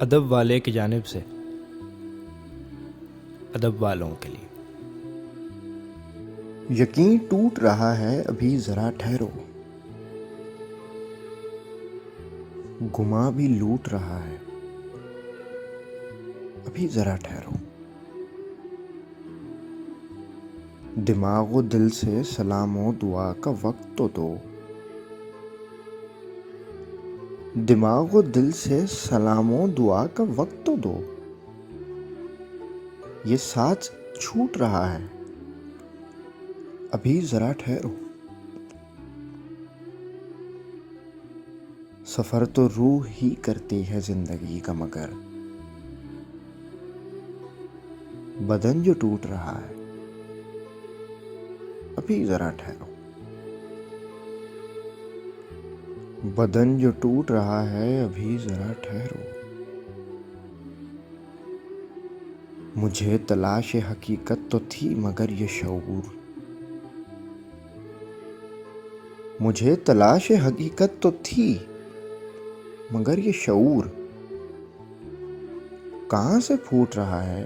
अदब वाले की जानिब से अदब वालों के लिए। यकीन टूट रहा है, अभी जरा ठहरो। गुमा भी लूट रहा है, अभी जरा ठहरो। दिमागो दिल से सलामो दुआ का वक्त तो दो। दिमागो दिल से सलामो दुआ का वक्त तो दो। ये साथ छूट रहा है, अभी जरा ठहरो। सफर तो रूह ही करती है जिंदगी का, मगर बदन जो टूट रहा है, अभी जरा ठहरो। बदन जो टूट रहा है, अभी जरा ठहरो। मुझे तलाश हकीकत तो थी, मगर ये शऊर। मुझे तलाश हकीकत तो थी, मगर ये शऊर कहां से फूट रहा है,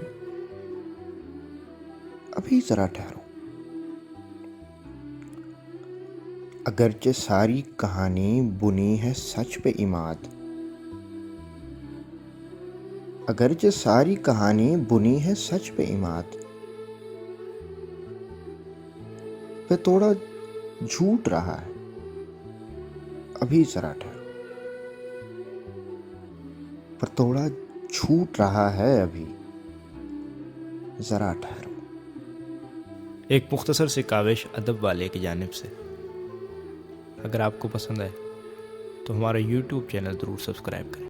अभी जरा ठहरो। अगरचे सारी कहानी बुनी है सच पे इमाद। अगरचे सारी कहानी बुनी है सच पे इमाद, पे थोड़ा झूठ रहा है, अभी जरा ठहरो। पर थोड़ा छूट रहा है, अभी जरा ठहरो। एक मुख्तसर सी काविश अदब वाले की जानिब से। अगर आपको पसंद आए तो हमारा YouTube चैनल ज़रूर सब्सक्राइब करें।